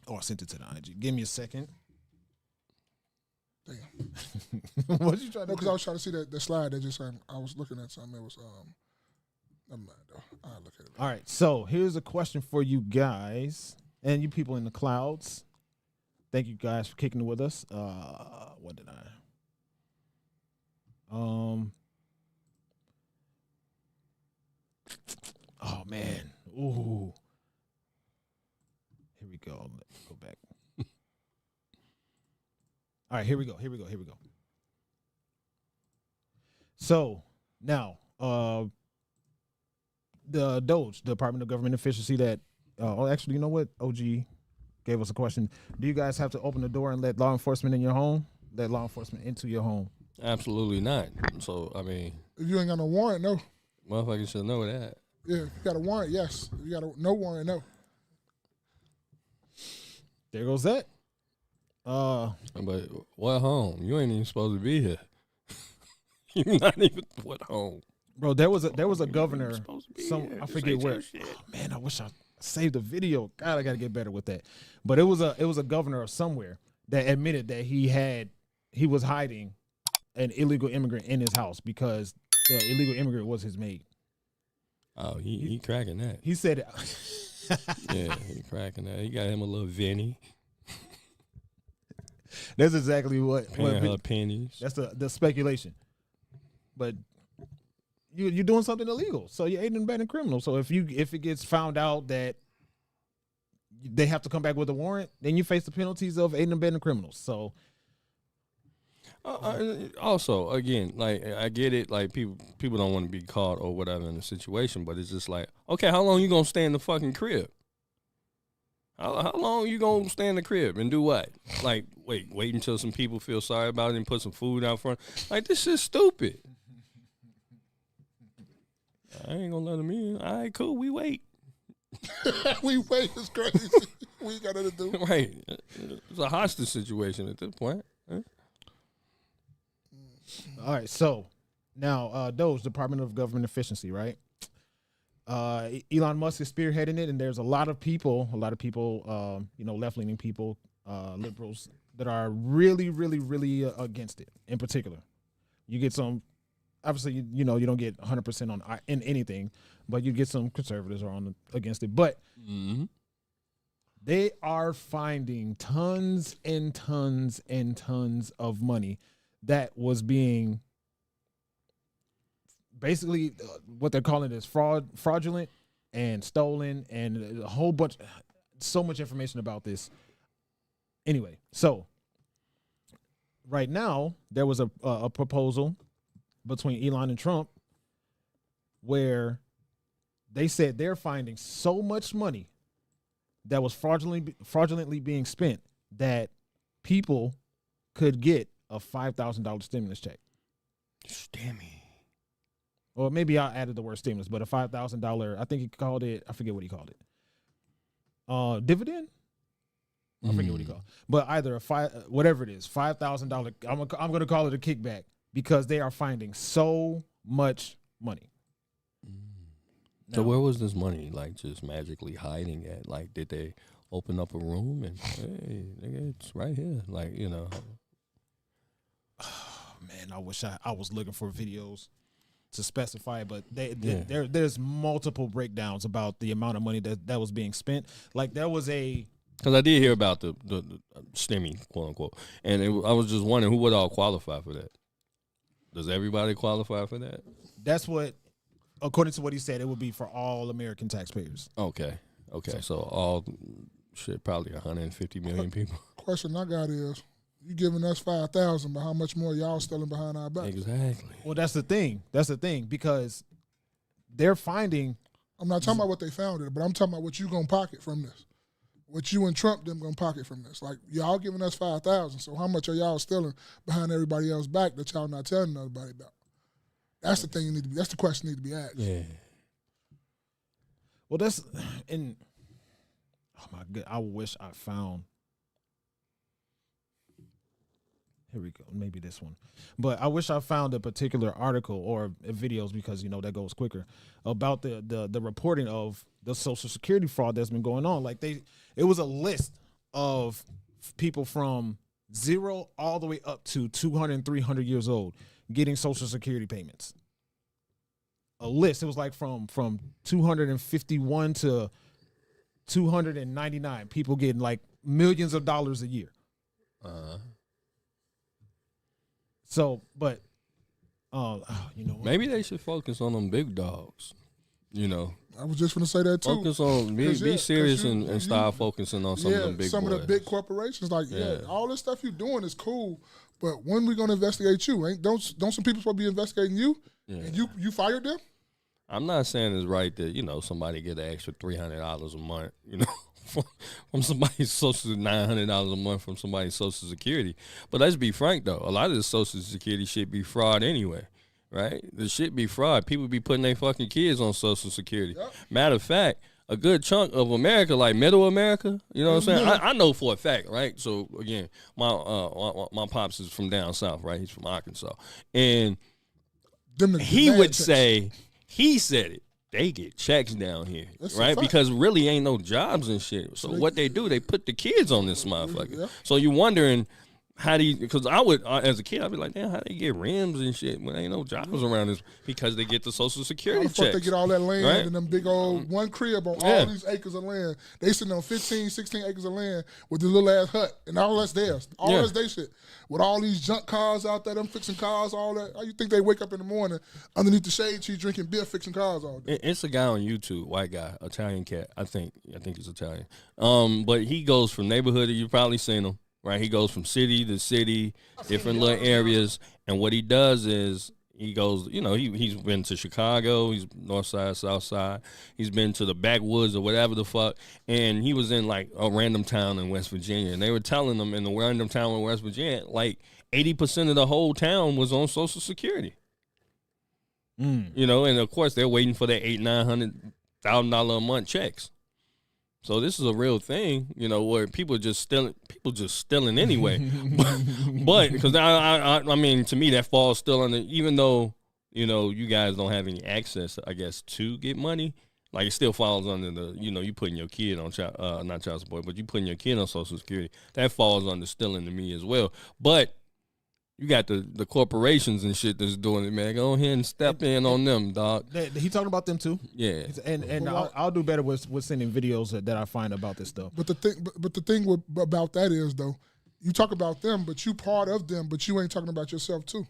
Oh, I sent it to the IG. Give me a second. Damn. What you trying to do? Because I was trying to see the slide that just I was looking at something. It was never mind though. I'll look at it. All right, so here's a question for you guys and you people in the clouds. Thank you guys for kicking it with us. What did I? Oh man. Ooh. Here we go. Let's go back. All right, here we go. So now, the DOGE, the Department of Government Efficiency, that actually, you know what? OG gave us a question. Do you guys have to open the door and let law enforcement in your home? Let law enforcement into your home? Absolutely not. So I mean, if you ain't got no warrant, no. Motherfuckers should know that. Yeah, if you got a warrant, yes. If you got no warrant, no. There goes that. But what home? You ain't even supposed to be here. You're not even what home, bro. There was a governor. I forget where. Oh, man, I wish I saved the video. God, I got to get better with that. But it was a governor of somewhere that admitted that he was hiding an illegal immigrant in his house because the illegal immigrant was his maid. Oh, he cracking that. He said it. Yeah, he cracking that. He got him a little Vinny. That's exactly what her pennies. That's the speculation. But you're doing something illegal, so you're aiding and abetting criminal. So if it gets found out that they have to come back with a warrant, then you face the penalties of aiding and abetting criminals. So also, again, like I get it, like people don't want to be caught or whatever in the situation, but it's just like, okay, how long you gonna stay in the fucking crib? How long you gonna stay in the crib and do what? Like, wait until some people feel sorry about it and put some food out front? Like, this shit's stupid. I ain't gonna let them in. All right, cool, we wait. We wait is crazy. We ain't got nothing to do. Right. It's a hostage situation at this point. Huh? All right, so now DOGE, Department of Government Efficiency, right? Elon Musk is spearheading it, and there's a lot of people, left-leaning people, liberals that are really, really, really against it. In particular, you get some. Obviously, you don't get 100% in anything, but you get some conservatives are against it. But they are finding tons and tons and tons of money that was being basically what they're calling is fraudulent and stolen, and a whole bunch, so much information about this. Anyway, so right now there was a proposal between Elon and Trump where they said they're finding so much money that was fraudulently being spent that people could get a $5,000 stimulus check. Stimmy. Or maybe I added the word stimulus, but a $5,000, I think he called it, I forget what he called it. Dividend? I forget what he called it. But either whatever it is, $5,000, I'm going to call it a kickback because they are finding so much money. So where was this money, like, just magically hiding at? Like, did they open up a room and, hey, nigga, it's right here? Like, Oh, man, I wish I was looking for videos to specify, but there's multiple breakdowns about the amount of money that was being spent. Like, there was because I did hear about the STEMI, quote unquote, and I was just wondering who would all qualify for that. Does everybody qualify for that? That's what, according to what he said, it would be for all American taxpayers. Okay. So all probably 150 million people. Question I got is, you giving us 5,000, but how much more y'all stealing behind our backs? Exactly. Well, that's the thing, because they're finding. I'm not talking about what they found it, but I'm talking about what you gonna pocket from this. What you and Trump them gonna pocket from this. Like, y'all giving us 5,000, so how much are y'all stealing behind everybody else's back that y'all not telling nobody about? That's the thing that's the question need to be asked. Yeah. Well, oh my God, I wish I found. Here we go. Maybe this one. But I wish I found a particular article or videos because, that goes quicker about the reporting of the Social Security fraud that's been going on. Like it was a list of people from 0 all the way up to 200 and 300 years old getting Social Security payments. A list. It was like from 251 to 299 people getting like millions of dollars a year. So, but you know what? Maybe they should focus on them big dogs. You know, I was just going to say that too. focus on be serious and start focusing on some of them big some boys. of the big corporations. Like, all this stuff you're doing is cool, but when we going to investigate you? Don't some people supposed to be investigating you? Yeah. And you fired them? I'm not saying it's right that, you know, somebody get an extra $300 a month, you know, from somebody's social $900 a month from somebody's Social Security. But let's be frank though, a lot of the Social Security shit be fraud anyway. Right? The shit be fraud. People be putting their fucking kids on Social Security. Yep. Matter of fact, a good chunk of America, like middle America, you know what I'm saying? I know for a fact, right? So again, my pops is from down south, right? He's from Arkansas. And he would say, he said it, they get checks down here, right? Because really ain't no jobs and shit. So what they do, they put the kids on this motherfucker. Yeah. So you're wondering, how do you, because I would, as a kid, I'd be like, damn, how they get rims and shit when ain't no jobs around this? Because they get the Social Security checks. They get all that land and them big old one crib on all these acres of land. They sitting on 15, 16 acres of land with this little ass hut and all that's theirs. All that's their shit. With all these junk cars out there, them fixing cars, all that. How you think they wake up in the morning underneath the shade tree drinking beer, fixing cars all day? It's a guy on YouTube, white guy, Italian cat. I think he's Italian. But he goes from neighborhood, you've probably seen him. Right, he goes from city to city, different little areas, and what he does is he goes, you know, he's been to Chicago, he's north side, south side, he's been to the backwoods or whatever the fuck, and he was in like a random town in West Virginia, and they were telling him in the random town in West Virginia, like 80% of the whole town was on Social Security. You know, and of course they're waiting for their $800,000-$900,000 a month checks. So this is a real thing, you know, where people just stealing anyway. but because I mean, to me, that falls still under, even though, you know, you guys don't have any access, I guess, to get money, like it still falls under the, you know, you putting your kid on, not child support, but you putting your kid on Social Security. That falls under stealing to me as well. But you got the corporations and shit that's doing it, man. Go ahead and step in on them, dog. He talking about them too. Yeah, and I'll do better with sending videos that I find about this stuff. But the thing about that is though, you talk about them, but you part of them, but you ain't talking about yourself too.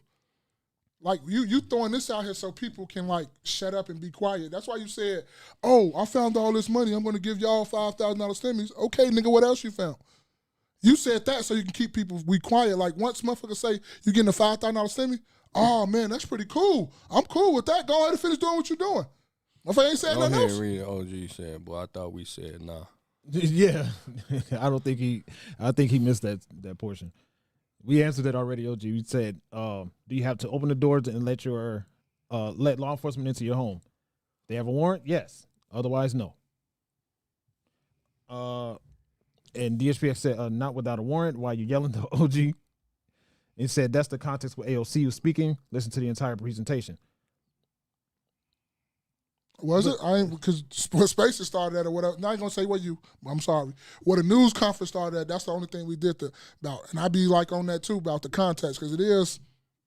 Like you throwing this out here so people can like shut up and be quiet. That's why you said, "Oh, I found all this money. I'm going to give y'all $5,000 stimmies." Okay, nigga, what else you found? You said that so you can keep people quiet. Like once motherfuckers say you getting a $5,000 stimmy, oh man, that's pretty cool. I'm cool with that. Go ahead and finish doing what you're doing. Motherfucker ain't saying nothing else. Go ahead and read OG said, boy, I thought we said nah. Yeah, I think he missed that portion. We answered that already, OG. We said, do you have to open the doors and let law enforcement into your home? They have a warrant? Yes. Otherwise, no. And DHPX said, not without a warrant. While you yelling to OG? It said, that's the context where AOC was speaking. Listen to the entire presentation. Was it? I ain't, because Spaces started at or whatever. Now I ain't going to say I'm sorry. What a news conference started at, that's the only thing we did about. And I be like on that too about the context, because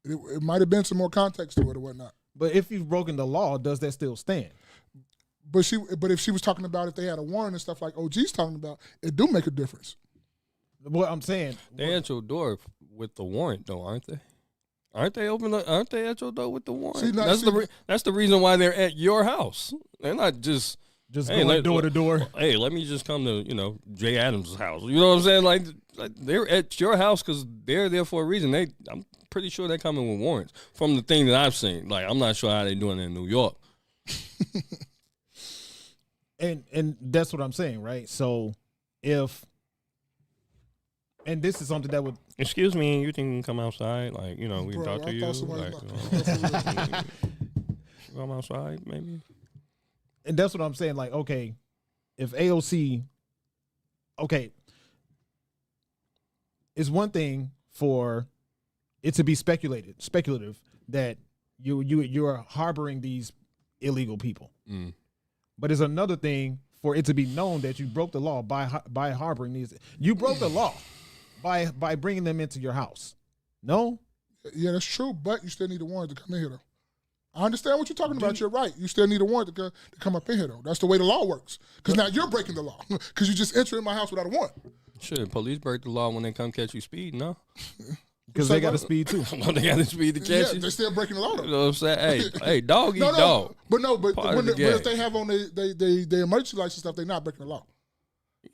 it might have been some more context to it or whatnot. But if you've broken the law, does that still stand? But if she was talking about if they had a warrant and stuff like OG's talking about, it do make a difference. What I'm saying, they at your door with the warrant, though, aren't they? Aren't they at your door with the warrant? That's the reason why they're at your house. They're not just going door to door. Hey, let me just come to Jay Adams' house. You know what I'm saying? Like they're at your house because they're there for a reason. I'm pretty sure they're coming with warrants from the thing that I've seen. Like I'm not sure how they're doing it in New York. And that's what I'm saying, right? So if, and this is something that would, excuse me, you can come outside, like, we can talk to you. Like, come outside, maybe. And that's what I'm saying. Like, okay, if AOC, okay, it's one thing for it to be speculative that you're harboring these illegal people. But it's another thing for it to be known that you broke the law by harboring these. You broke the law by bringing them into your house. No? Yeah, that's true, but you still need a warrant to come in here, though. I understand what you're talking about. You're right. You still need a warrant to come up in here, though. That's the way the law works. Because now you're breaking the law because you just entered my house without a warrant. Shit, police break the law when they come catch you speeding, no? Because they got to speed too. No, they got to speed to catch you. They're still breaking the law, though. You know what I'm saying? Hey, dog eat dog. But if they game. have on their emergency license stuff, they're not breaking the law.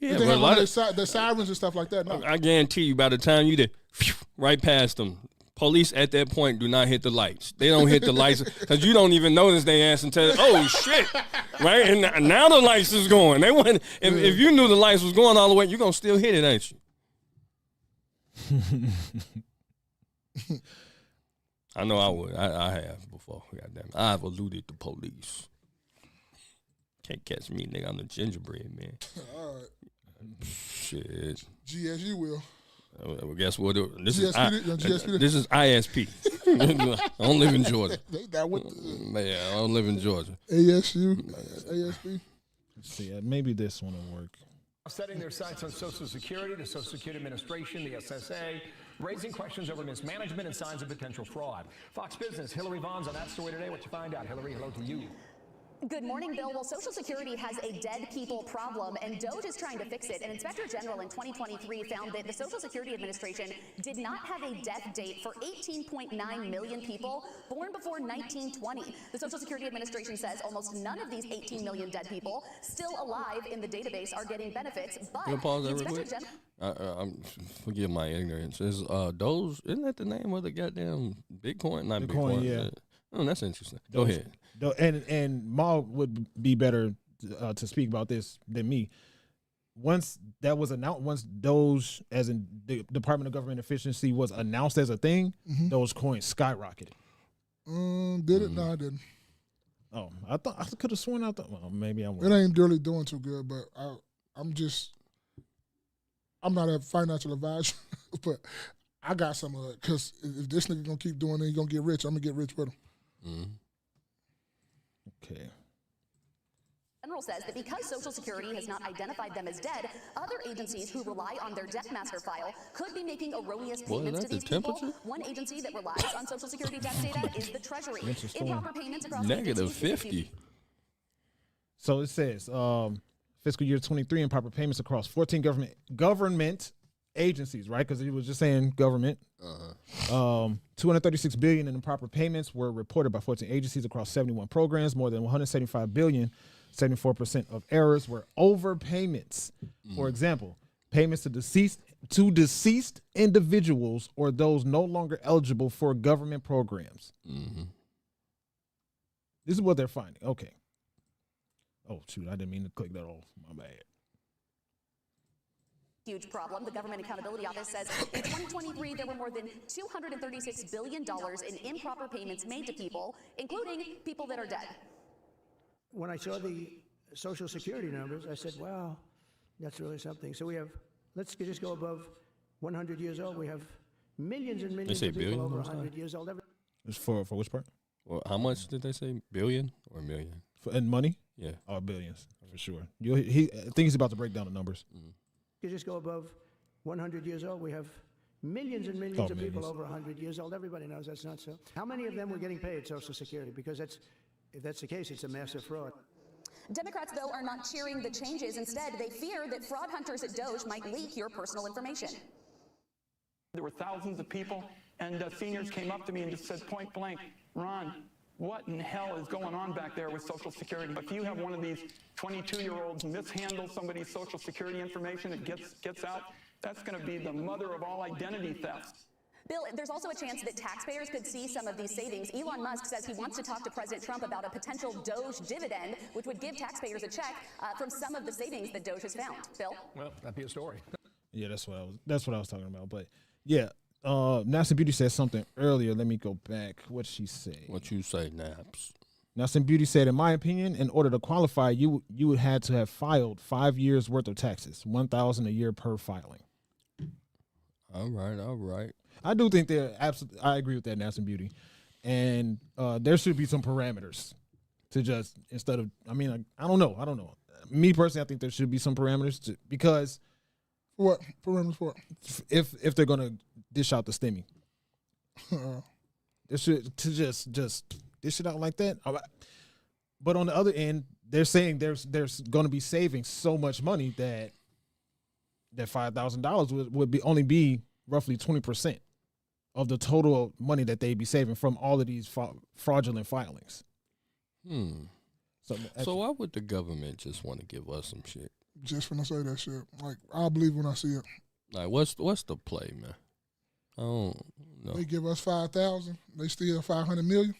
Yeah, if they but have a lot on of their sirens and stuff like that, no. I guarantee you, by the time you did right past them, police at that point do not hit the lights. They don't hit the lights because you don't even notice they ass until oh shit, right? And now the lights is going. They wouldn't. If you knew the lights was going all the way, you're gonna still hit it, ain't you? I know I would. I have before. Goddamn, I've eluded the police. Can't catch me, nigga. I'm the gingerbread man. All right. Shit. GSU will. Well, guess what? This GSP. This is ISP. I don't live in Georgia. They got with Man, I don't live in Georgia. ASU, ASP. Let's see. Maybe this one will work. Setting their sights on Social Security, the Social Security Administration, the SSA, raising questions over mismanagement and signs of potential fraud. Fox Business, Hillary Vaughn's on that story today. What you find out? Hillary, hello to you. Good morning, Bill. Well, Social Security has a dead people problem, and DOJ is trying to fix it. An inspector general in 2023 found that the Social Security Administration did not have a death date for 18.9 million people born before 1920. The Social Security Administration says almost none of these 18 million dead people still alive in the database are getting benefits. But Can I pause the that real inspector quick? Forgive my ignorance. Is Doge, isn't that the name of the goddamn Bitcoin? Not Bitcoin, yeah. Oh, that's interesting. Go ahead. And Ma would be better to speak about this than me. Once that was announced, once Doge, as in the Department of Government Efficiency, was announced as a thing, those coins skyrocketed. Did it? No, I didn't. Oh, I thought I could have sworn out. Well, maybe I'm. It ain't really doing too good, but I'm not a financial advisor, but I got some of it because if this nigga gonna keep doing it, he gonna get rich. I'm gonna get rich with him. Okay. General says that because Social Security has not identified them as dead, other agencies who rely on their death master file could be making erroneous payments to these people. One agency that relies on Social Security death data is the Treasury. Improper payments across Negative 50. So it says fiscal year 23 improper payments across 14 government agencies, right? Because he was just saying government. 236 billion in improper payments were reported by 14 agencies across 71 programs. More than 175 billion, 74% of errors were overpayments. For example, payments to deceased individuals or those no longer eligible for government programs. This is what they're finding. Okay. Oh shoot, I didn't mean to click that off. My bad. Huge problem. The Government Accountability Office says in 2023 there were more than $236 billion in improper payments made to people, including people that are dead. When I saw the Social Security numbers, I said, wow, that's really something. So we have, let's just go above 100 years old. We have millions and millions of people over 100 years old. It's for which part? Well, how much did they say? Billion or million? In money? Yeah. Oh, billions, for sure. I think he's about to break down the numbers. You just go above 100 years old. We have millions and millions of people over 100 years old. Everybody knows that's not so. How many of them were getting paid Social Security? Because if that's the case, it's a massive fraud. Democrats, though, are not cheering the changes. Instead, they fear that fraud hunters at DOJ might leak your personal information. There were thousands of people, and seniors came up to me and just said point blank, Ron, what in hell is going on back there with Social Security? If you have one of these 22-year-olds mishandle somebody's Social Security information that gets out, that's going to be the mother of all identity thefts. Bill, there's also a chance that taxpayers could see some of these savings. Elon Musk says he wants to talk to President Trump about a potential DOJ dividend, which would give taxpayers a check from some of the savings that DOJ has found. Bill? Well, that'd be a story. Yeah, that's what I was talking about. But yeah, Naps and Beauty said something earlier. Let me go back. What'd she say? What you say, Naps? Naps and Beauty said, in my opinion, in order to qualify, you would had to have filed 5 years worth of taxes, $1,000 a year per filing. All right. I do think I agree with that, Naps and Beauty, and there should be some parameters to just instead of. I mean, I don't know. me personally, I think there should be some parameters because What parameters for? if they're gonna dish out the stimmy, they should to just dish it out like that. But on the other end, they're saying there's going to be saving so much money that $5,000 would be only be roughly 20% of the total money that they'd be saving from all of these fraudulent filings. So why would the government just want to give us some shit? Just when I say that shit, like I'll believe when I see it. Like what's the play, man? I don't know. They give us 5,000. They steal 500 million.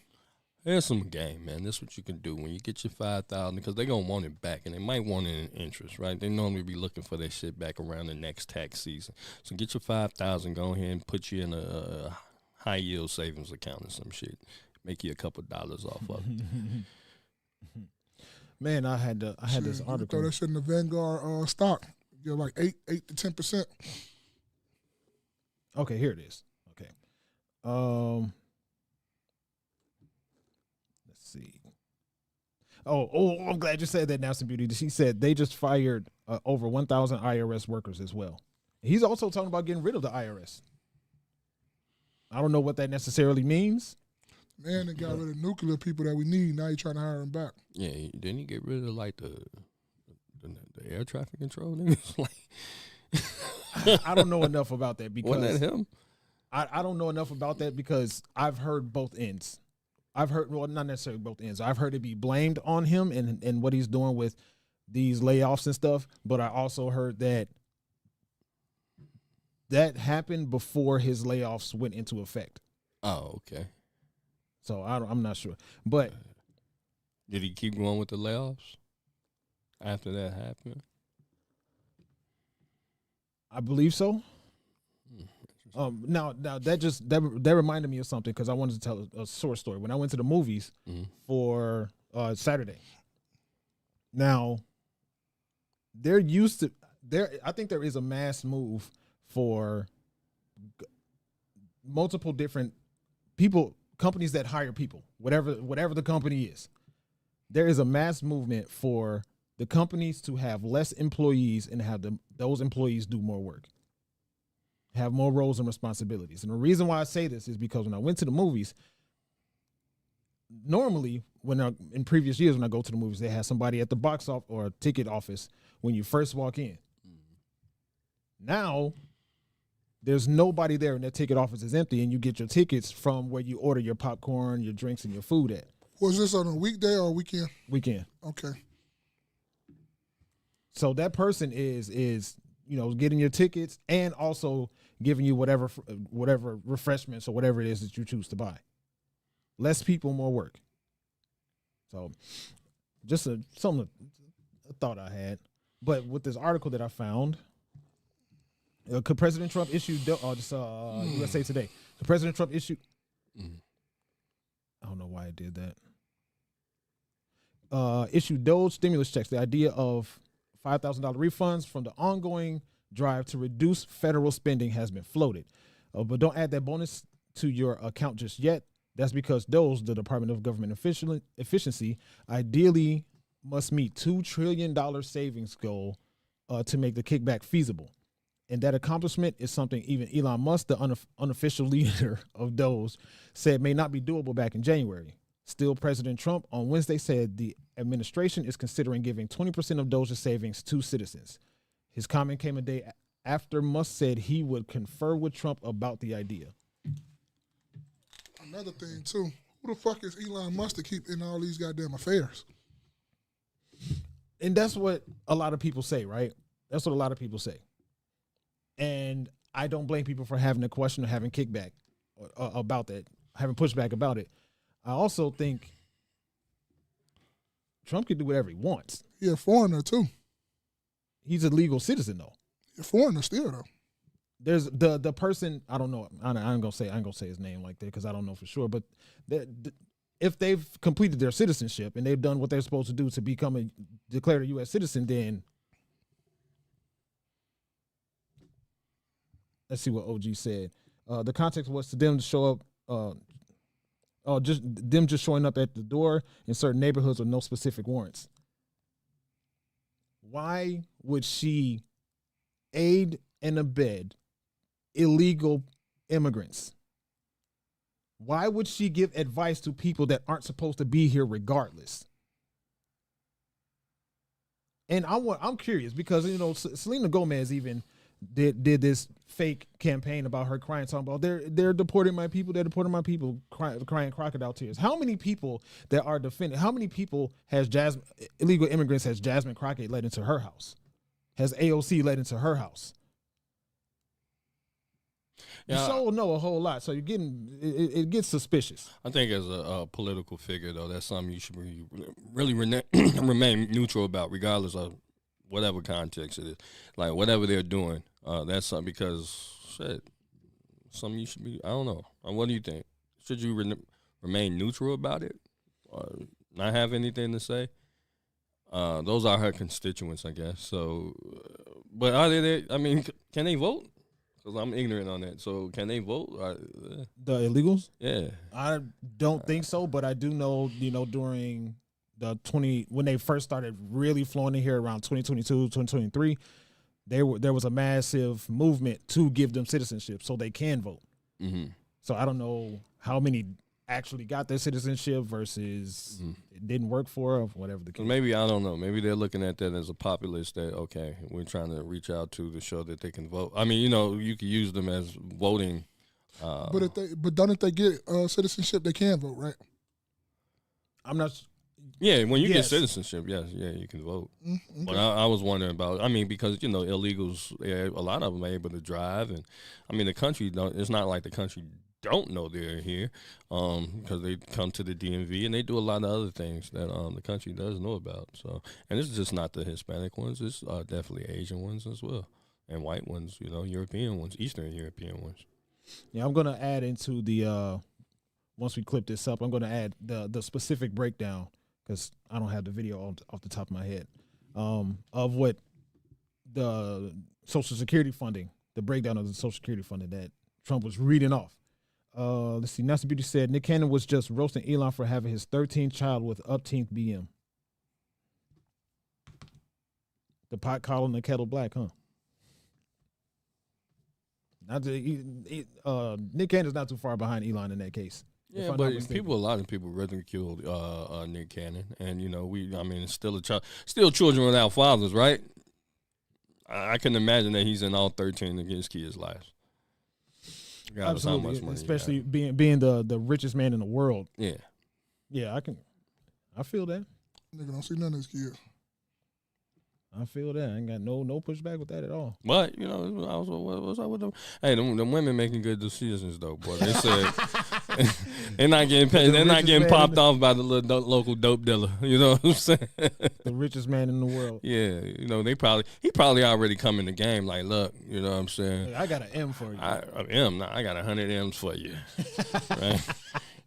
There's some game, man. That's what you can do when you get your 5,000 because they're gonna want it back, and they might want it in interest, right? They normally be looking for their shit back around the next tax season. So get your 5,000, go ahead and put you in a high yield savings account or some shit. Make you a couple dollars off of it. Man, I had this article. Throw that shit in the Vanguard stock. Get like 8 to 10%. Okay, here it is. Okay. Let's see. Oh, I'm glad you said that, Nelson Beauty. She said they just fired over 1,000 IRS workers as well. He's also talking about getting rid of the IRS. I don't know what that necessarily means. Man, they got rid of nuclear people that we need. Now you're trying to hire them back. Yeah, didn't he get rid of like the air traffic control niggas? Like, I don't know enough about that because wasn't that him? I don't know enough about that because I've heard both ends. I've heard, well, not necessarily both ends. I've heard it be blamed on him and what he's doing with these layoffs and stuff. But I also heard that happened before his layoffs went into effect. Oh, okay. So I'm not sure. But did he keep going with the layoffs after that happened? I believe so. Now that reminded me of something because I wanted to tell a short story. When I went to the movies for Saturday, now I think there is a mass move for multiple different people, companies that hire people, whatever the company is. There is a mass movement for the companies to have less employees and have those employees do more work, have more roles and responsibilities. And the reason why I say this is because when I went to the movies, normally in previous years when I go to the movies, they have somebody at the box office or ticket office when you first walk in. Now there's nobody there and that ticket office is empty, and you get your tickets from where you order your popcorn, your drinks, and your food at. Was this on a weekday or a weekend? Weekend. Okay. So that person is getting your tickets and also giving you whatever refreshments or whatever it is that you choose to buy. Less people, more work. So just a thought I had. But with this article that I found, could President Trump issue USA Today? Could President Trump issue? I don't know why I did that. Issue Doge stimulus checks. The idea of $5,000 refunds from the ongoing drive to reduce federal spending has been floated. But don't add that bonus to your account just yet. That's because DOGE, the Department of Government Efficiency, ideally must meet $2 trillion savings goal to make the kickback feasible. And that accomplishment is something even Elon Musk, the unofficial leader of DOGE, said may not be doable back in January. Still, President Trump on Wednesday said the administration is considering giving 20% of DOGE's savings to citizens. His comment came a day after Musk said he would confer with Trump about the idea. Another thing, too. Who the fuck is Elon Musk to keep in all these goddamn affairs? And that's what a lot of people say, right? That's what a lot of people say. And I don't blame people for having a question or having kickback about that, having pushback about it. I also think Trump can do whatever he wants. He's a foreigner, too. He's a legal citizen, though. He's a foreigner still, though. There's the person, I don't know. I ain't gonna say his name like that because I don't know for sure. But if they've completed their citizenship and they've done what they're supposed to do to become declared a U.S. citizen, then let's see what OG said. The context was to them to show up, just showing up at the door in certain neighborhoods with no specific warrants. why would she aid and abet illegal immigrants? Why would she give advice to people that aren't supposed to be here regardless? And I'm curious because, you know, Selena Gomez even did this fake campaign about her crying, talking about they're deporting my people, crying crocodile tears. How many people that are defending? How many people has illegal immigrants has Jasmine Crockett let into her house? Has AOC let into her house? Yeah, you sure know a whole lot, so you're getting it gets suspicious. I think as a political figure, though, that's something you should really remain neutral about, regardless of whatever context it is. Like, whatever they're doing, that's something, because, shit, something you should be, I don't know. What do you think? Should you remain neutral about it? Not have anything to say? Those are her constituents, I guess. So, but are they there? I mean, can they vote? Because I'm ignorant on that. So, can they vote? The illegals? Yeah. I don't think so, but I do know, you know, during when they first started really flowing in here around 2022, 2023, there was a massive movement to give them citizenship so they can vote. Mm-hmm. So I don't know how many actually got their citizenship versus it didn't work for or whatever the case. Maybe, I don't know. Maybe they're looking at that as a populace that, okay, we're trying to reach out to show that they can vote. I mean, you know, you could use them as voting. But don't they get citizenship, they can vote, right? I'm not. Yeah, when you get citizenship, yes, you can vote. Mm-hmm. But I was wondering about, I mean, because, you know, illegals, a lot of them are able to drive, and I mean, the country it's not like the country don't know they're here, because they come to the DMV and they do a lot of other things that the country does know about. So, and it's just not the Hispanic ones; it's definitely Asian ones as well, and white ones, you know, European ones, Eastern European ones. Yeah, I'm gonna add into the once we clip this up, I'm gonna add the specific breakdown, because I don't have the video off the top of my head, of what the Social Security funding, the breakdown of the Social Security funding that Trump was reading off. Let's see. Nasty Beauty said Nick Cannon was just roasting Elon for having his 13th child with upteenth BM. The pot calling the kettle black, huh? Nick Cannon's not too far behind Elon in that case. Yeah, but a lot of people ridiculed Nick Cannon, and you know, I mean, it's still a child, still children without fathers, right? I can imagine that he's in all 13 of his kids' lives. Absolutely, much money, especially being the richest man in the world. Yeah, I feel that. Nigga don't see none of his kids. I feel that. I ain't got no pushback with that at all. But, you know, what's up with them? Hey, them women making good decisions, though, boy. They said they're not getting paid. They're not getting popped off by the local dope dealer. You know what I'm saying? The richest man in the world. Yeah. You know, he probably already come in the game like, look, you know what I'm saying? Hey, I got an M for you. I got 100 M's for you. Right?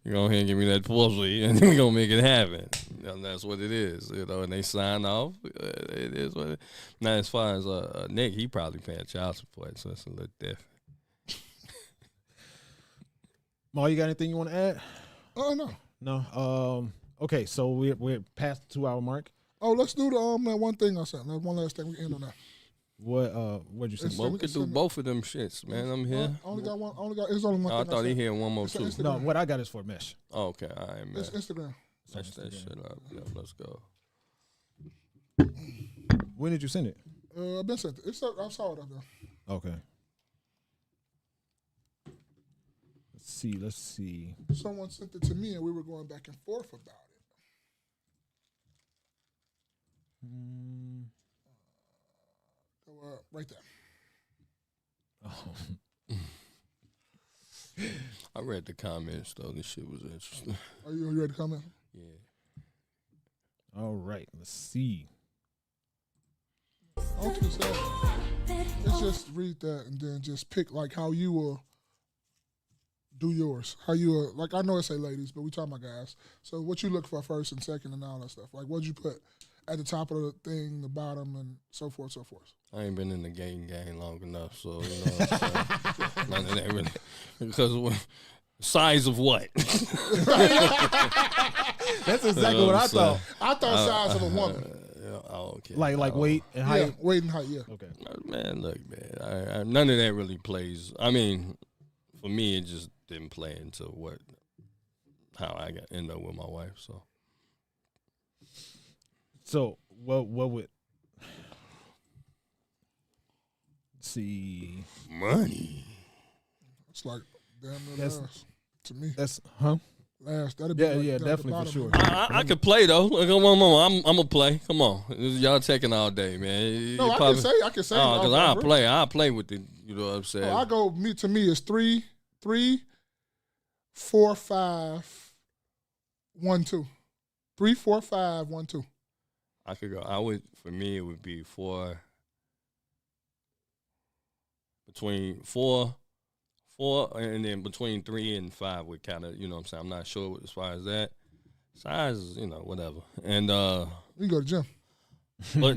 You go ahead and give me that pussy, and we're going to make it happen. And that's what it is, you know, and they sign off. It is what it is. Now, as far as Nick, he probably paying child support, so it's a little different. Ma, you got anything you want to add? Oh, no. No? Okay, so we're past the 2-hour mark. Oh, let's do that one thing I said. One last thing. We end on that. What'd you say? Well, we could do both of them shits, man. I'm here. Only got one. It's only one. I thought he had one more too. Instagram. No, what I got is for Mesh. Oh, okay, all right, man. It's Instagram. Catch that shit up. Yeah, let's go. When did you send it? I've been sent it. I saw it up there. Okay. Let's see. Someone sent it to me, and we were going back and forth about it. Right there. Oh. I read the comments, though. This shit was interesting. Are you ready to comment? Yeah. All right. Let's see. Let's just read that and then just pick like how you will do yours. How you will, like, I know it say ladies, but we talking about guys. So what you look for first and second and all that stuff. Like what'd you put at the top of the thing, the bottom, and so forth, so forth. I ain't been in the game long enough, so you know what I'm saying. None of that really, because size of what? That's exactly what I thought. I thought size of a woman. Oh, okay. Like weight and height. Yeah, weight and height. Yeah. Okay. Man, look, man. None of that really plays. I mean, for me, it just didn't play into how I end up with my wife. So what would see money? It's like damn near last to me. That's last. That'd be yeah, definitely for sure. I could play though. Like, I'm gonna play. Come on, y'all taking all day, man. No, I can say. Oh, because I'll play with it. You know what I'm saying? I go. To me, it's 3, 4, 5, 1, 2. 3, 4, 5, 1, 2. I could go. For me, it would be between four, and then between 3 and 5 would kind of, you know what I'm saying? I'm not sure as far as that. Size, whatever. And you go to the gym. But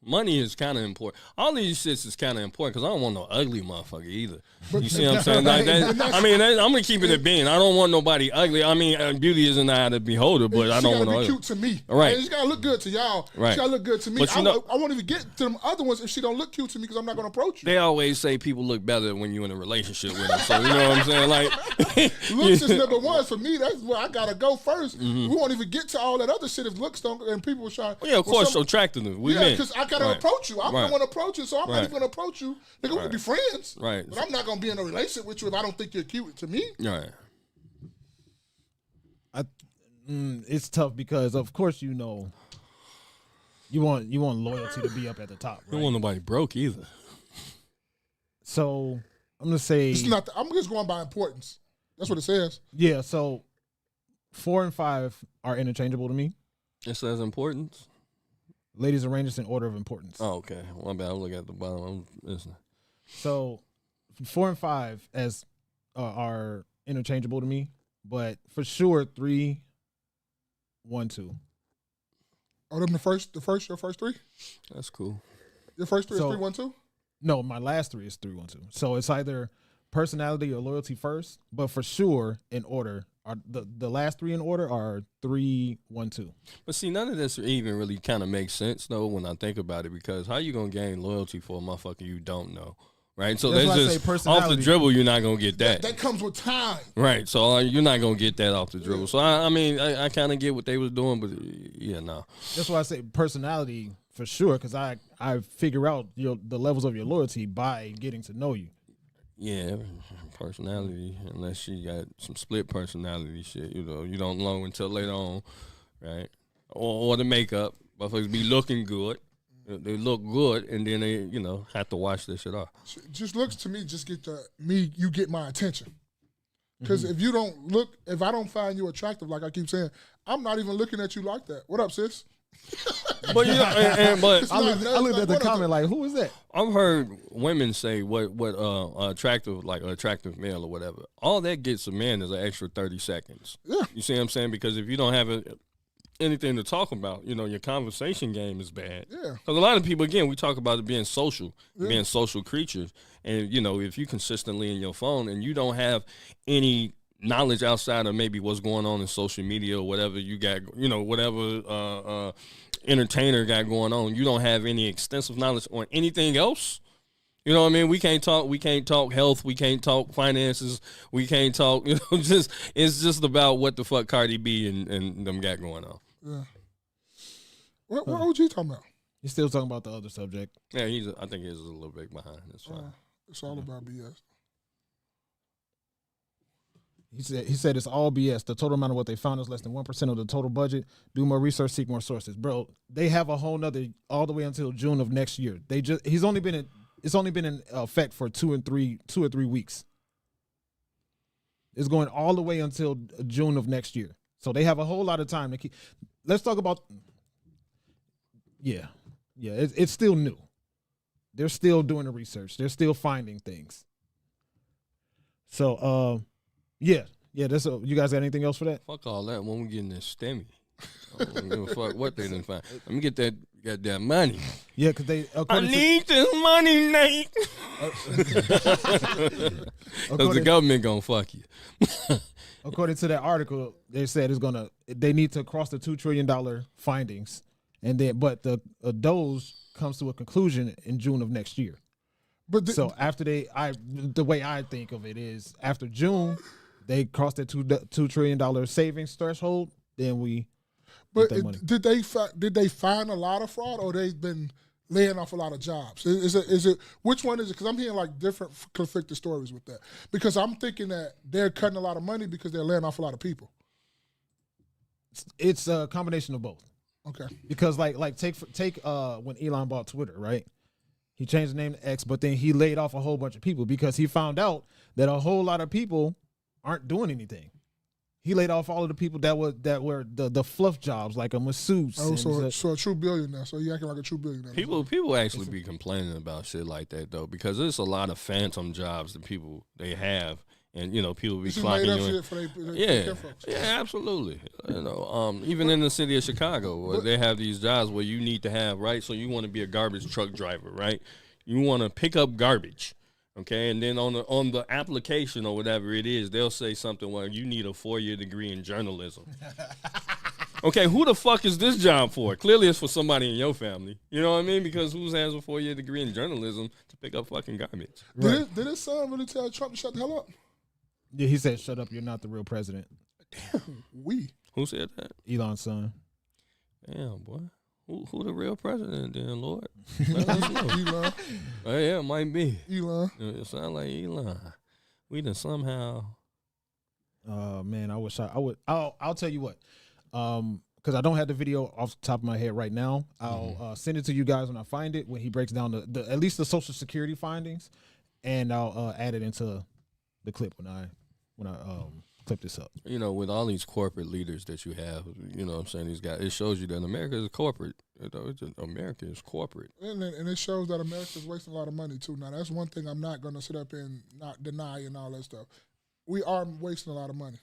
money is kind of important. All these shits is kind of important because I don't want no ugly motherfucker either. You see what I'm saying? Like I'm going to keep it a bean. I don't want nobody ugly. I mean, beauty isn't the eye of the beholder, but I don't want no ugly. She got to be cute to me. Right. She's got to look good to y'all. Right. She got to look good to me. But I won't even get to them other ones if she don't look cute to me because I'm not going to approach you. They always say people look better when you're in a relationship with them. So, you know what I'm saying? Like, looks is number one for me. That's where I got to go first. Mm-hmm. We won't even get to all that other shit if looks don't, and people were trying. Well, yeah, of course, attractiveness. Because I got to approach you. I'm the one to approach you, so I'm not even going to approach you. Nigga, we can be friends. Right. But I'm not going to be in a relationship with you if I don't think you're cute to me. Right. It's tough because, of course, you want loyalty to be up at the top. Right? You don't want nobody broke either. So I'm gonna say it's not. I'm just going by importance. That's what it says. Yeah. So 4 and 5 are interchangeable to me. It says importance. Ladies arrange this in order of importance. Oh, okay. My bad. I'm looking at the bottom. I'm listening. So 4 and 5 are interchangeable to me, but for sure 3, 1, 2. Oh, them your first 3? That's cool. Your first 3 is 3, 1, 2? No, my last 3 is 3, 1, 2. So it's either personality or loyalty first, but for sure in order. The last 3 in order are 3, 1, 2. But see, none of this even really kind of makes sense though when I think about it, because how you gonna gain loyalty for a motherfucker you don't know, right? So that's just off the dribble. You're not gonna get that. That comes with time, right? So you're not gonna get that off the dribble. So I mean, I kind of get what they was doing, but yeah, no. That's why I say personality for sure, because I figure out the levels of your loyalty by getting to know you. Yeah, personality, unless she got some split personality shit, you don't know until later on, right? Or the makeup, motherfuckers be looking good. They look good, and then they, have to wash this shit off. Just looks to me, just you get my attention. Because if you don't look, if I don't find you attractive, like I keep saying, I'm not even looking at you like that. What up, sis? But I looked at the comment like, who is that? I've heard women say what attractive, like an attractive male or whatever. All that gets a man is an extra 30 seconds. Yeah. You see what I'm saying? Because if you don't have anything to talk about, your conversation game is bad. Yeah. Because a lot of people, again, we talk about it being social, being social creatures. And, if you consistently in your phone and you don't have any knowledge outside of maybe what's going on in social media or whatever you got, whatever entertainer got going on, you don't have any extensive knowledge on anything else. You know what I mean? We can't talk health, we can't talk finances, we can't talk, it's just about what the fuck Cardi B and them got going on. Yeah. What OG talking about? He's still talking about the other subject. Yeah, I think he's a little bit behind. That's fine. It's all about BS. He said it's all BS. The total amount of what they found is less than 1% of the total budget. Do more research, seek more sources. Bro, they have a whole nother all the way until June of next year. It's only been in effect for 2 or 3 weeks. It's going all the way until June of next year. So they have a whole lot of time to keep. Let's talk about. Yeah. It's still new. They're still doing the research. They're still finding things. So, yeah. That's you guys got anything else for that? Fuck all that when we get in this STEMI. I don't give a fuck what they didn't find. Let me get that goddamn money. Yeah, because they. I need this money, Nate. Because the government gonna fuck you. According to that article, they said they need to cross the $2 trillion findings, and then but the Doge comes to a conclusion in June of next year. But So after the way I think of it is after June, they crossed that $2 trillion savings threshold. Then we but get that money. did they find a lot of fraud, or they've been laying off a lot of jobs? Is it which one is it? Because I'm hearing like different conflicted stories with that. Because I'm thinking that they're cutting a lot of money because they're laying off a lot of people. It's a combination of both. Okay. Because like take when Elon bought Twitter, right? He changed the name to X, but then he laid off a whole bunch of people because he found out that a whole lot of people aren't doing anything. He laid off all of the people that were the fluff jobs, like a masseuse. Oh, so a true billionaire. So you acting like a true billionaire. People actually be complaining about shit like that though, because there's a lot of phantom jobs that people they have, and people be clocking you in. For they Yeah, absolutely. Even in the city of Chicago, where they have these jobs where you need to have right. So you want to be a garbage truck driver, right? You want to pick up garbage. Okay, and then on the application or whatever it is, they'll say something like, you need a 4-year degree in journalism. Okay, who the fuck is this job for? Clearly it's for somebody in your family. You know what I mean? Because who has a 4-year degree in journalism to pick up fucking garbage? Did his son really tell Trump to shut the hell up? Yeah, he said, "Shut up, you're not the real president." Who said that? Elon's son. Damn, boy. Who the real president then, Lord? Let us know. Elon. Yeah, it might be. Elon. It sounds like Elon. We done somehow. Man, I wish I would. I'll tell you what. Because I don't have the video off the top of my head right now. I'll send it to you guys when I find it, when he breaks down the at least the Social Security findings, and I'll add it into the clip when I clip this up. With all these corporate leaders that you have, what I'm saying, these guys, it shows you that America is corporate. America is corporate. And it shows that America's wasting a lot of money, too. Now, that's one thing I'm not going to sit up and not deny and all that stuff. We are wasting a lot of money.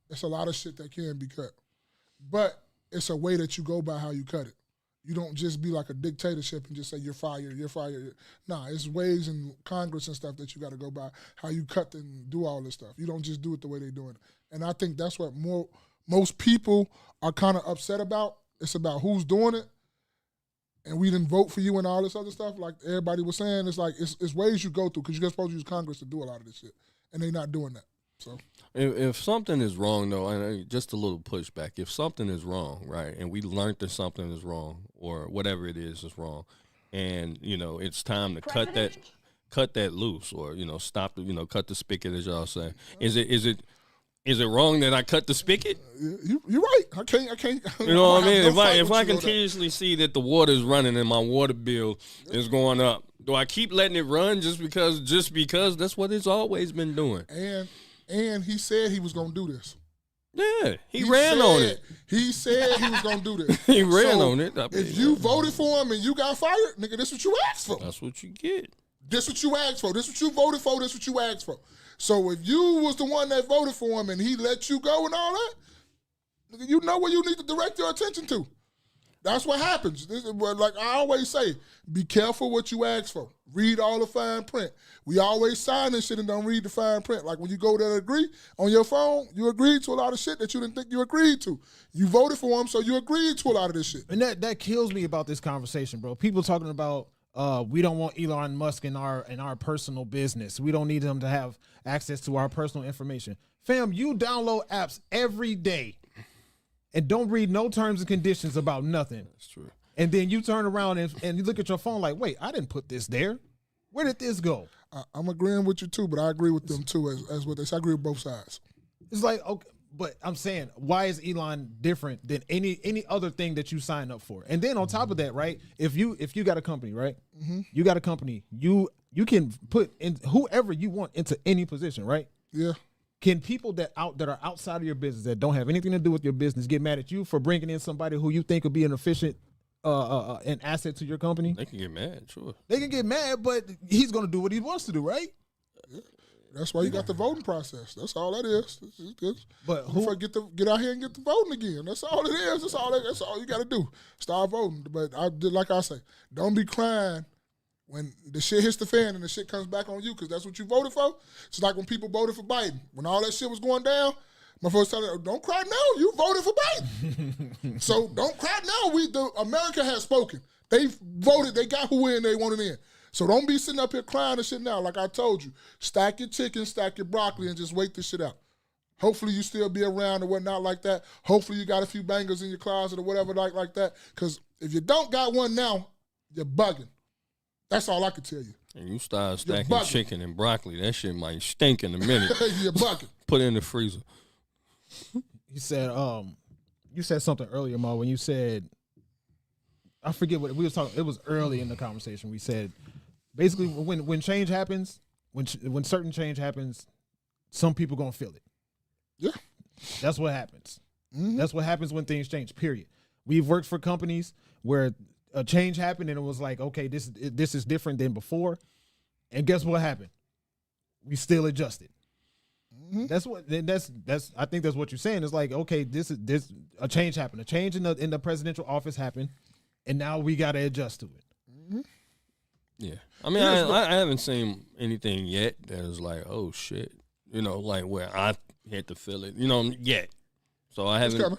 It's a lot of shit that can be cut. But it's a way that you go by how you cut it. You don't just be like a dictatorship and just say, you're fired, you're fired. Nah, it's ways in Congress and stuff that you got to go by, how you cut and do all this stuff. You don't just do it the way they're doing it. And I think that's what most people are kind of upset about. It's about who's doing it, and we didn't vote for you and all this other stuff. Like everybody was saying, it's like it's ways you go through, because you're supposed to use Congress to do a lot of this shit, and they're not doing that. So if something is wrong, though, and just a little pushback, if something is wrong, right, and we learned that something is wrong or whatever it is wrong, and it's time to cut that loose, or stop the cut the spigot, as y'all say. Is it wrong that I cut the spigot? You're right. I can't. You know what I mean? If I continuously see that the water is running and my water bill is going up, do I keep letting it run just because that's what it's always been doing? And he said he was going to do this. Yeah, he ran on it. He said he was going to do this. He ran on it. If you voted for him and you got fired, nigga, this what you asked for. That's what you get. This what you asked for. This what you voted for. This what you asked for. So if you was the one that voted for him and he let you go and all that, nigga, you know where you need to direct your attention to. That's what happens. This is what, like I always say, be careful what you ask for. Read all the fine print. We always sign this shit and don't read the fine print. Like when you go to agree on your phone, you agreed to a lot of shit that you didn't think you agreed to. You voted for him, so you agreed to a lot of this shit. And that kills me about this conversation, bro. People talking about we don't want Elon Musk in our personal business. We don't need him to have access to our personal information. Fam, you download apps every day and don't read no terms and conditions about nothing. That's true. And then you turn around and you look at your phone like, wait, I didn't put this there. Where did this go? I'm agreeing with you too, but I agree with them too as what they say. I agree with both sides. It's like, okay, but I'm saying, why is Elon different than any other thing that you sign up for? And then on top of that, right? If you got a company, right? Mm-hmm. You got a company, you can put in whoever you want into any position, right? Yeah. Can people that are outside of your business, that don't have anything to do with your business, get mad at you for bringing in somebody who you think would be an efficient an asset to your company? They can get mad, sure. They can get mad, but he's going to do what he wants to do, right? Yeah. That's why you got the voting process. That's all that is. But who get out here and get the voting again? That's all it is. That's all you got to do. Start voting. But like I say, don't be crying when the shit hits the fan and the shit comes back on you, because that's what you voted for. It's like when people voted for Biden. When all that shit was going down, My folks tell her, don't cry now. You voted for Biden. So don't cry now. America has spoken. They voted. They got who in they wanted in. So don't be sitting up here crying and shit now. Like I told you, stack your chicken, stack your broccoli, and just wait this shit out. Hopefully you still be around or whatnot like that. Hopefully you got a few bangers in your closet or whatever like that. Because if you don't got one now, you're bugging. That's all I can tell you. And you start stacking chicken and broccoli, that shit might stink in a minute. You're bugging. Put it in the freezer. You said something earlier, Mo, when you said, I forget what we was talking. It was early in the conversation. We said basically when change happens, when certain change happens, some people gonna feel it. Yeah, that's what happens. Mm-hmm. That's what happens when things change. Period. We've worked for companies where a change happened and it was like, okay, this is different than before, and guess what happened? We still adjusted. Mm-hmm. That's I think that's what you're saying. It's like, okay, this a change happened. A change in the presidential office happened, and now we got to adjust to it. Mm-hmm. Yeah, I mean, I haven't seen anything yet that is like, oh shit, like where I had to feel it, yet. So I haven't.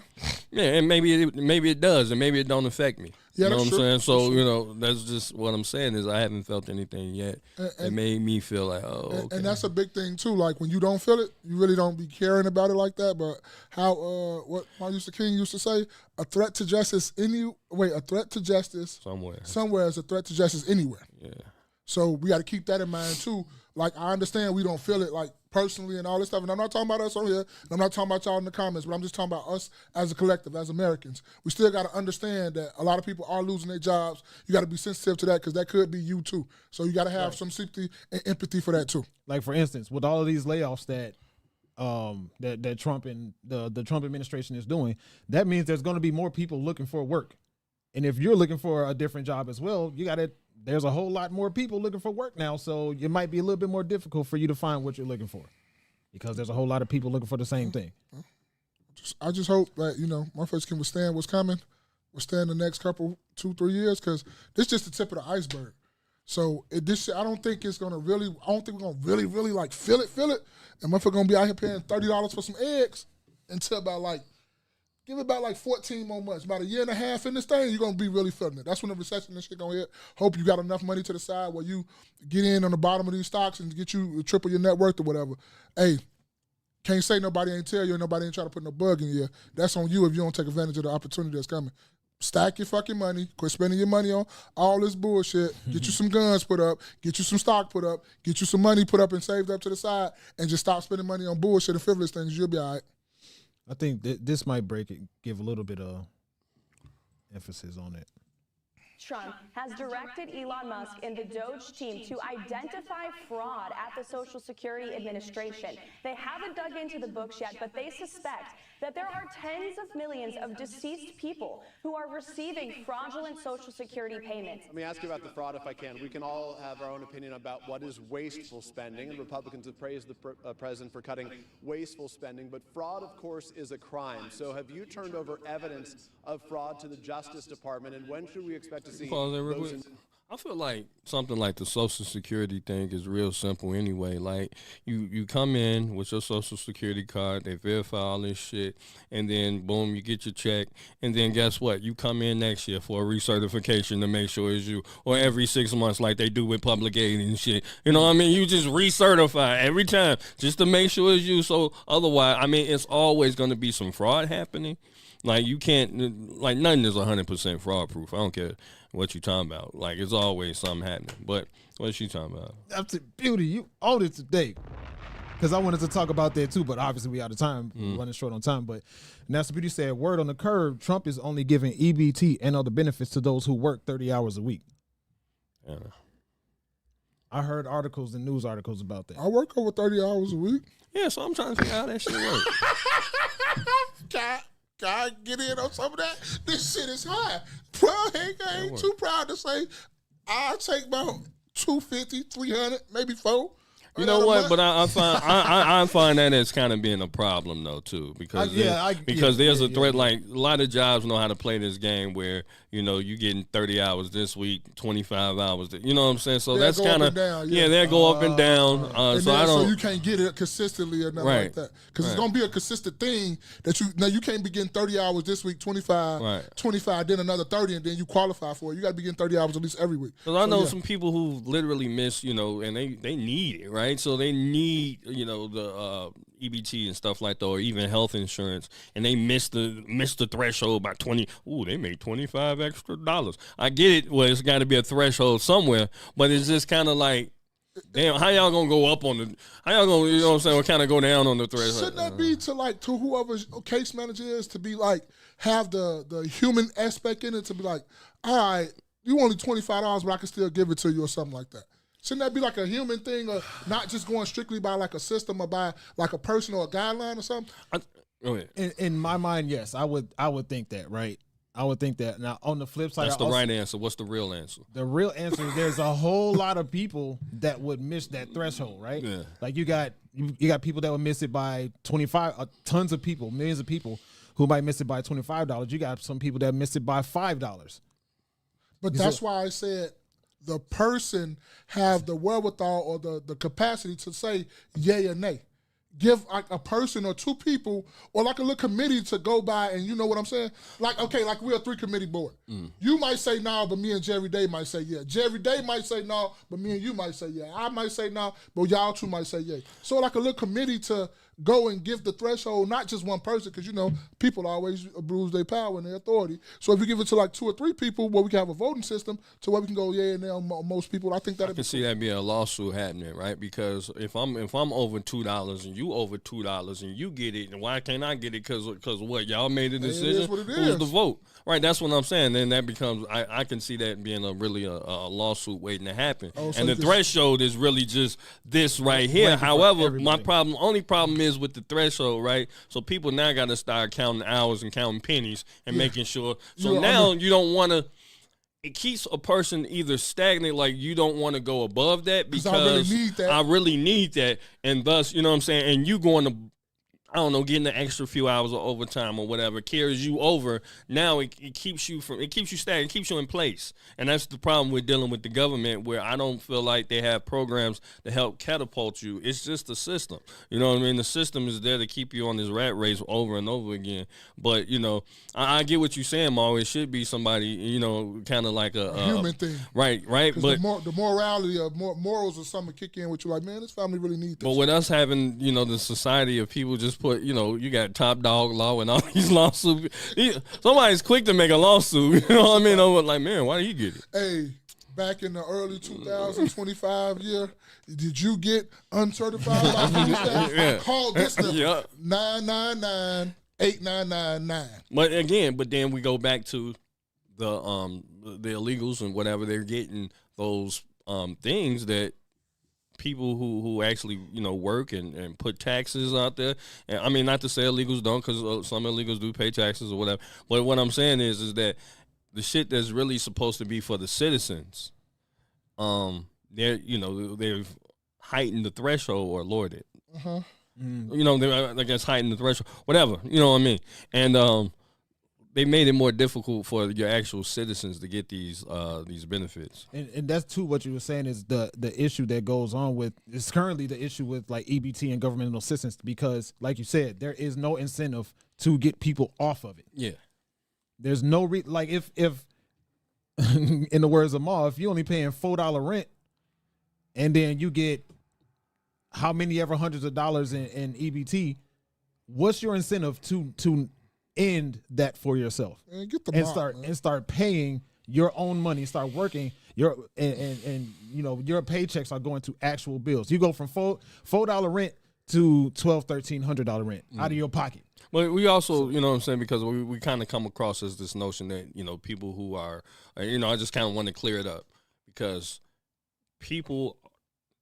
Yeah, and maybe it does, and maybe it don't affect me. Yeah, you know what I'm saying? So sure. that's just what I'm saying is I haven't felt anything yet. It made me feel like, okay. And that's a big thing too. Like when you don't feel it, you really don't be caring about it like that. But how what Martin Luther King used to say, a threat to justice somewhere is a threat to justice anywhere. Yeah. So we got to keep that in mind too. Like I understand we don't feel it like personally and all this stuff, and I'm not talking about us on here, and I'm not talking about y'all in the comments, but I'm just talking about us as a collective, as Americans. We still got to understand that a lot of people are losing their jobs. You got to be sensitive to that because that could be you too. So you got to have some sympathy and empathy for that too. Like for instance, with all of these layoffs that Trump and the Trump administration is doing, that means there's going to be more people looking for work, and if you're looking for a different job as well, there's a whole lot more people looking for work now, so it might be a little bit more difficult for you to find what you're looking for because there's a whole lot of people looking for the same thing. I just hope that, motherfuckers can withstand what's coming, withstand the next couple, 2-3 years, because this is just the tip of the iceberg. So I don't think we're going to really like feel it. And motherfuckers going to be out here paying $30 for some eggs until about give it about 14 more months, about a year and a half in this thing, you're going to be really feeling it. That's when the recession and shit going to hit. Hope you got enough money to the side where you get in on the bottom of these stocks and get you triple your net worth or whatever. Hey, can't say nobody ain't tell you and nobody ain't trying to put no bug in you. That's on you if you don't take advantage of the opportunity that's coming. Stack your fucking money. Quit spending your money on all this bullshit. Get you some guns put up. Get you some stock put up. Get you some money put up and saved up to the side and just stop spending money on bullshit and frivolous things. You'll be all right. I think this might break it, give a little bit of emphasis on it. Trump has directed Elon Musk and the Doge team to identify fraud at the Social Security Administration. They haven't dug into the books yet, but they suspect that there are tens of millions of deceased people who are receiving fraudulent Social Security payments. Let me ask you about the fraud if I can. We can all have our own opinion about what is wasteful spending, and Republicans have praised the president for cutting wasteful spending, but fraud, of course, is a crime. So have you turned over evidence of fraud to the Justice Department, and when should we expect to see those? I feel like something like the Social Security thing is real simple anyway. Like, you come in with your Social Security card, they verify all this shit, and then, boom, you get your check, and then guess what? You come in next year for a recertification to make sure it's you, or every 6 months like they do with public aid and shit. You know what I mean? You just recertify every time just to make sure it's you. So otherwise, I mean, it's always going to be some fraud happening. Like, you can't, like, nothing is 100% fraud proof. I don't care what you talking about. Like, it's always something happening. But what she talking about? That's it, Beauty. You own it today. Because I wanted to talk about that too, but obviously we out of time, running short on time. But Nasty Beauty said, word on the curb, Trump is only giving EBT and other benefits to those who work 30 hours a week. Yeah. I heard articles and news articles about that. I work over 30 hours a week. Yeah, so I'm trying to figure out how that shit works. Can I get in on some of that? This shit is high. Bro, I ain't too proud to say I'll take about $250, $300, maybe $400. You know what? But I find that as kind of being a problem though too, because there's a threat. Like a lot of jobs know how to play this game where you getting 30 hours this week, 25 hours. You know what I'm saying? So that's kind of they go up and down. So you can't get it consistently or nothing like that, because it's gonna be a consistent thing that you can't be getting 30 hours this week, 25, 25, then another 30, and then you qualify for it. You got to be getting 30 hours at least every week. Because I know some people who literally miss, and they need it, right? So they need, the EBT and stuff like that, or even health insurance, and they missed the threshold by 20. Ooh, they made $25 extra. I get it. Well, it's got to be a threshold somewhere, but it's just kind of like, damn, how y'all gonna go up on the? How y'all gonna, what I'm saying, or kind of go down on the threshold? Shouldn't that be to whoever's case manager is to be like, have the human aspect in it, to be like, all right, you only $25, but I can still give it to you or something like that. Shouldn't that be like a human thing, or not just going strictly by like a system or by like a person or a guideline or something? Go ahead. In my mind, yes, I would think that, right? I would think that. Now, on the flip side, that's the right answer. What's the real answer? The real answer is there's a whole lot of people that would miss that threshold, right? Yeah. Like you got people that would miss it by 25. Tons of people, millions of people who might miss it by $25. You got some people that miss it by $5. But that's why I said the person have the wherewithal or the capacity to say yay or nay. Give like a person or two people or like a little committee to go by, and you know what I'm saying? Like, okay, like we're a 3-committee board. You might say no, but me and Jerry Day might say yeah. Jerry Day might say no, but me and you might say yeah. I might say no, but y'all two might say yeah. So like a little committee to go and give the threshold, not just one person, because people always abuse their power and their authority. So if you give it to like 2 or 3 people, where we can have a voting system to where we can go yeah and on most people, I think that I can see that being a lawsuit happening, right? Because if I'm over $2 and you over $2 and you get it, and why can't I get it? Because what, y'all made a decision? It is what it Who's is. the vote? Right, that's what I'm saying. Then that becomes, I can see that being a lawsuit waiting to happen. So and the threshold is really just this right here. However, my only problem is with the threshold, right? So people now got to start counting hours and counting pennies and making sure. So now you don't want to. It keeps a person either stagnant, like you don't want to go above that because I really need that, and thus, you know what I'm saying, and you going to, I don't know, getting the extra few hours of overtime or whatever carries you over. Now it keeps you stagnant, it keeps you in place. And that's the problem with dealing with the government, where I don't feel like they have programs to help catapult you. It's just the system. You know what I mean? The system is there to keep you on this rat race over and over again. But, I get what you're saying, Mo. It should be somebody, kind of like a human thing. Right. But the morality of morals or something kick in with you, like, man, this family really needs this. But with us having, the society of people just put, you got top dog law and all these lawsuits. Somebody's quick to make a lawsuit. You know what I mean? I'm like, man, why do you get it? Hey, back in the early 2025 year, did you get uncertified licensed staff? Yeah. Call this number, 999-8999. But then we go back to the illegals and whatever, they're getting those things that people who actually work and put taxes out there. And I mean, not to say illegals don't, because some illegals do pay taxes or whatever. But what I'm saying is that the shit that's really supposed to be for the citizens, they've heightened the threshold or lowered it. I guess heightened the threshold, whatever. You know what I mean? And they made it more difficult for your actual citizens to get these benefits. And that's too what you were saying is the issue that goes on with, is currently the issue with like EBT and governmental assistance, because like you said, there is no incentive to get people off of it. Yeah. There's no like if in the words of Ma, if you're only paying $4 rent and then you get how many ever hundreds of dollars in EBT, what's your incentive to end that for yourself? Man, get the and start paying your own money, start working your and your paychecks are going to actual bills. You go from $4 rent to $1,200-$1,300 rent out of your pocket. But we also, you know what I'm saying, because we kind of come across as this notion that, people who are, I just kind of want to clear it up, because people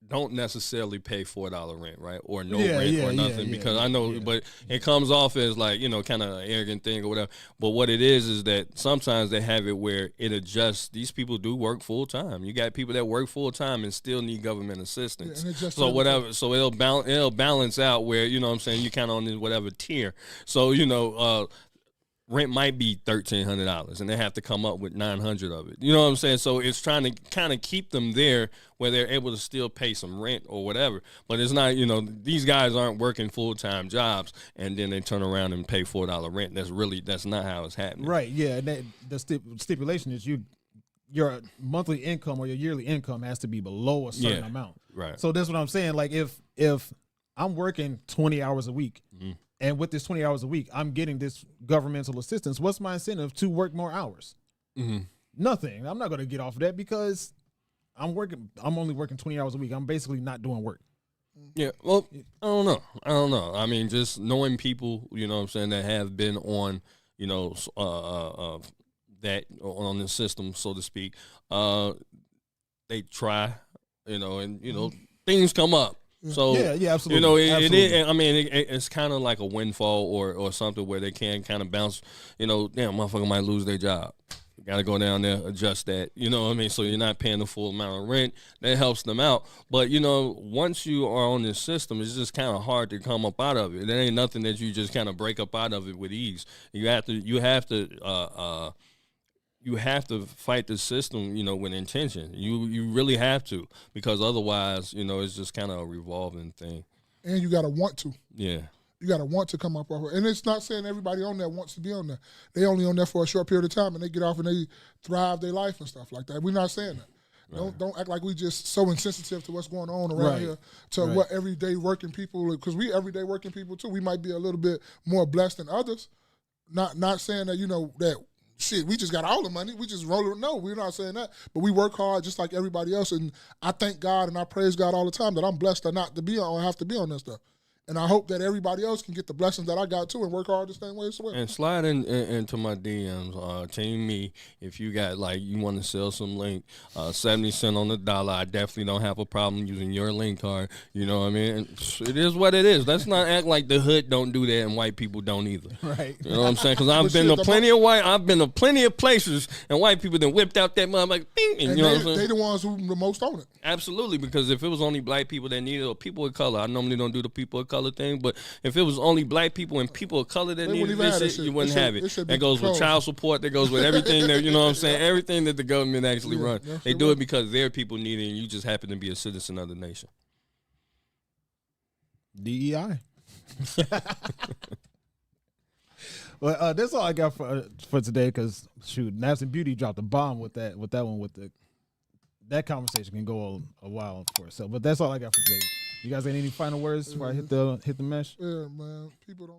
don't necessarily pay $4 rent, right? Or no Yeah, rent yeah, or nothing yeah, because yeah, I know, yeah. but it comes off as like, kind of an arrogant thing or whatever. But what it is that sometimes they have it where it adjusts. These people do work full time. You got people that work full time and still need government assistance. and it just So whatever, so it'll balance out where, you know what I'm saying, you kind of on this whatever tier. So, rent might be $1,300 and they have to come up with 900 of it. You know what I'm saying? So it's trying to kind of keep them there where they're able to still pay some rent or whatever. But it's not, these guys aren't working full-time jobs and then they turn around and pay $4 rent. That's not how it's happening. Right. Yeah. And the stipulation is your monthly income or your yearly income has to be below a certain amount. Right. So that's what I'm saying. Like if I'm working 20 hours a week, and with this 20 hours a week, I'm getting this governmental assistance. What's my incentive to work more hours? Nothing. I'm not going to get off of that because I'm only working 20 hours a week. I'm basically not doing work. Yeah. Well, I don't know. I mean, just knowing people, you know what I'm saying, that have been on, that on the system, so to speak, they try, and, things come up. So yeah, absolutely. Absolutely. I mean, it's kind of like a windfall or something where they can kind of bounce. Damn, motherfucker might lose their job. You got to go down there, adjust that. You know what I mean? So you're not paying the full amount of rent. That helps them out. But once you are on this system, it's just kind of hard to come up out of it. There ain't nothing that you just kind of break up out of it with ease. You have to fight the system, with intention. You really have to, because otherwise, it's just kind of a revolving thing. And you got to want to. Yeah. You got to want to come up off it. And it's not saying everybody on there wants to be on there. They only on there for a short period of time, and they get off and they thrive their life and stuff like that. We're not saying that. Right. Don't act like we just so insensitive to what's going on around here, to what everyday working people, because we everyday working people too. We might be a little bit more blessed than others. Not saying that, that shit, we just got all the money. We just roll it. No, we're not saying that. But we work hard just like everybody else. And I thank God and I praise God all the time that I'm blessed or not to be on or have to be on that stuff. And I hope that everybody else can get the blessings that I got too and work hard the same way as well. And slide into my DMs, Team Me, if you got you want to sell some link, 70 cents on the dollar. I definitely don't have a problem using your link card. You know what I mean? And it is what it is. Let's not act like the hood don't do that and white people don't either. Right. You know what I'm saying? Because I've been to plenty of places and white people then whipped out that motherfucker. And you know what I'm saying? They the ones who the most on it. Absolutely, because if it was only black people that needed it, or people of color, I normally don't do the people of color thing, but if it was only black people and people of color that needed this shit, you wouldn't have it. That goes with child support, that goes with everything that, you know what I'm saying, everything that the government actually runs. They do it because their people need it and you just happen to be a citizen of the nation. DEI. Well, that's all I got for today, because shoot, Naps and Beauty dropped a bomb with that one. That conversation can go a while for itself. But that's all I got for today. You guys got any final words before I hit the mesh? Yeah, man. People don't